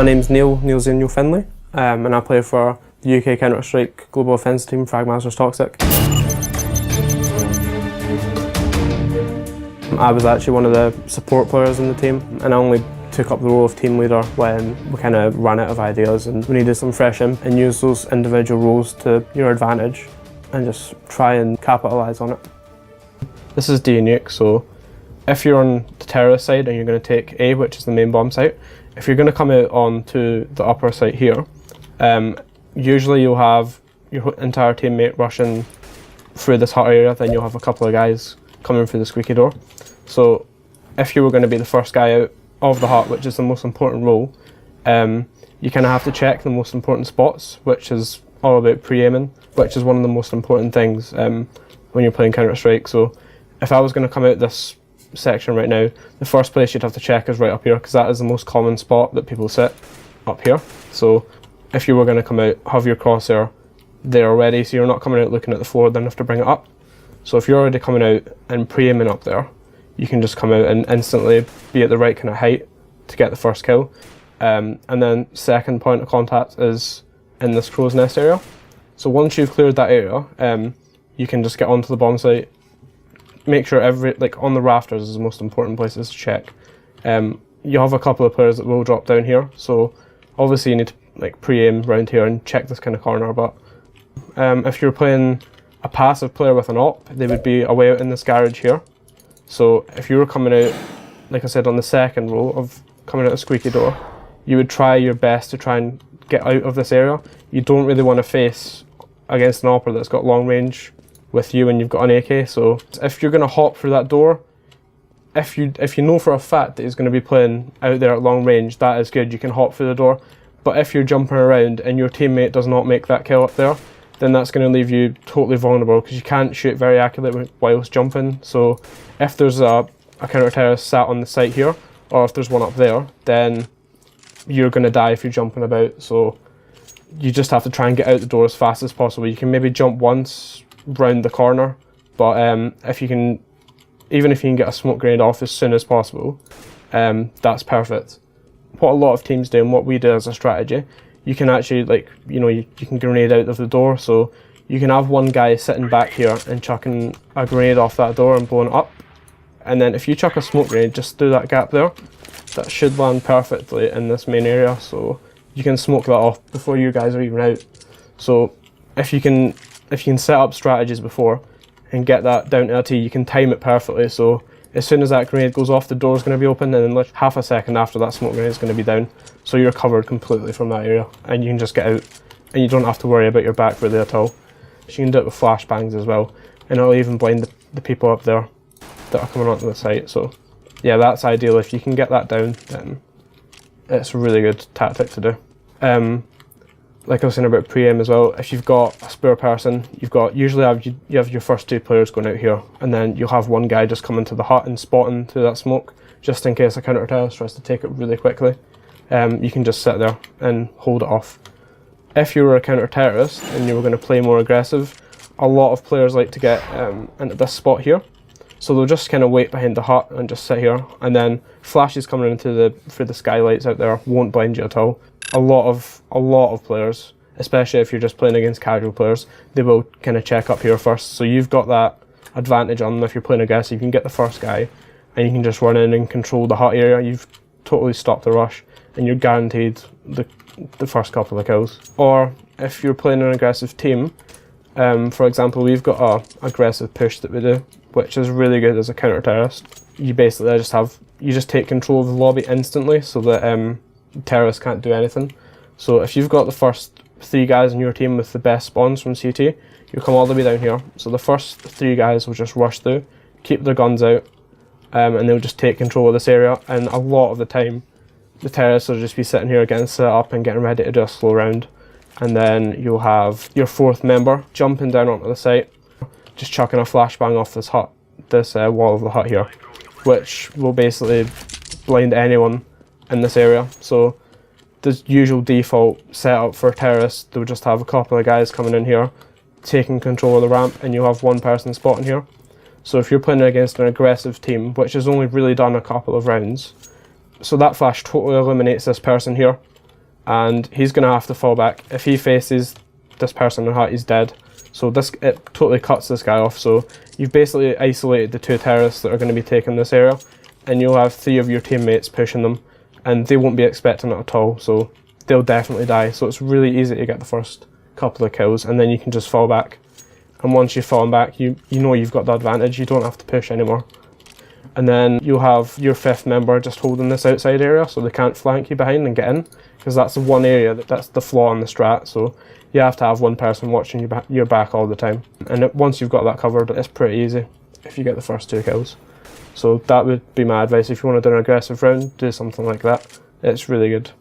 name's nEiLZiNHo Finlay, and I play for the UK Counter-Strike Global Offensive Team, Fragmasters Toxic. I was actually one of the support players in the team, and I only took up the role of team leader when we kind of ran out of ideas and we needed some fresh in and use those individual roles to your advantage and just try and capitalise on it. This is D nuke, so if you're on the terrorist side and you're going to take A, which is the main bomb site, if you're going to come out onto the upper site here, usually you'll have your entire teammate rushing through this hut area, then you'll have a couple of guys coming through the squeaky door. So if you were going to be the first guy out of the hut, which is the most important role, you kind of have to check the most important spots, which is all about pre-aiming, which is one of the most important things when you're playing Counter-Strike. So if I was going to come out this section right now, the first place you'd have to check is right up here, because that is the most common spot that people sit, up here. So if you were going to come out, have your crosshair there already, so you're not coming out looking at the floor, then have to bring it up. So if you're already coming out and pre-aiming up there, you can just come out and instantly be at the right kind of height to get the first kill. And then second point of contact is in this crow's nest area. So once you've cleared that area, you can just get onto the bomb site. Make sure on the rafters is the most important places to check. You have a couple of players that will drop down here, so obviously you need to pre-aim around here and check this kind of corner. But if you're playing a passive player with an op, they would be away out in this garage here. So if you were coming out, like I said, on the second row of coming out a squeaky door, you would try your best to try and get out of this area. You don't really want to face against an opper that's got long range with you and you've got an AK. So if you're going to hop through that door, if you know for a fact that he's going to be playing out there at long range, that is good, you can hop through the door. But if you're jumping around and your teammate does not make that kill up there, then that's going to leave you totally vulnerable, because you can't shoot very accurately whilst jumping. So if there's a counter-terrorist sat on the site here, or if there's one up there, then you're going to die if you're jumping about. So you just have to try and get out the door as fast as possible. You can maybe jump once round the corner, but even if you can get a smoke grenade off as soon as possible, that's perfect. What a lot of teams do, and what we do as a strategy, you can actually you can grenade out of the door. So you can have one guy sitting back here and chucking a grenade off that door and blowing it up, and then if you chuck a smoke grenade just through that gap there, that should land perfectly in this main area, so you can smoke that off before you guys are even out. So if you can set up strategies before and get that down to a T, you can time it perfectly. So as soon as that grenade goes off, the door is going to be open, and then like half a second after, that smoke grenade is going to be down. So you're covered completely from that area, and you can just get out, and you don't have to worry about your back really at all. So you can do it with flashbangs as well, and it'll even blind the people up there that are coming onto the site. So yeah, that's ideal. If you can get that down, then it's a really good tactic to do. Like I was saying about pre-aim as well, if you've got a spare person, you have your first two players going out here, and then you'll have one guy just coming to the hut and spotting through that smoke, just in case a counter-terrorist tries to take it really quickly. You can just sit there and hold it off. If you were a counter-terrorist and you were going to play more aggressive, a lot of players like to get into this spot here. So they'll just kind of wait behind the hut and just sit here, and then flashes coming through the skylights out there won't blind you at all. A lot of players, especially if you're just playing against casual players, they will kind of check up here first. So you've got that advantage on them. If you're playing aggressive, you can get the first guy and you can just run in and control the hut area. You've totally stopped the rush, and you're guaranteed the first couple of kills. Or if you're playing an aggressive team, for example, we've got a aggressive push that we do, which is really good as a counter-terrorist. You basically just take control of the lobby instantly, so that terrorists can't do anything. So if you've got the first three guys in your team with the best spawns from CT, you'll come all the way down here. So the first three guys will just rush through, keep their guns out, and they'll just take control of this area. And a lot of the time, the terrorists will just be sitting here getting set up and getting ready to do a slow round. And then you'll have your fourth member jumping down onto the site, just chucking a flashbang off this wall of the hut here, which will basically blind anyone in this area. So the usual default setup for terrorists, they'll just have a couple of guys coming in here, taking control of the ramp, and you'll have one person spotting here. So if you're playing against an aggressive team, which has only really done a couple of rounds, so that flash totally eliminates this person here. and he's going to have to fall back. If he faces this person in hut, he's dead. So it totally cuts this guy off. So you've basically isolated the 2 terrorists that are going to be taking this area, and you'll have 3 of your teammates pushing them, and they won't be expecting it at all, so they'll definitely die. So it's really easy to get the first couple of kills, and then you can just fall back. And once you've fallen back, you know you've got the advantage. You don't have to push anymore. And then you'll have your 5th member just holding this outside area, so they can't flank you behind and get in, because that's the one area that's the flaw in the strat. So you have to have one person watching your back all the time. And once you've got that covered, it's pretty easy if you get the first 2 kills. So that would be my advice. If you want to do an aggressive round, do something like that. It's really good.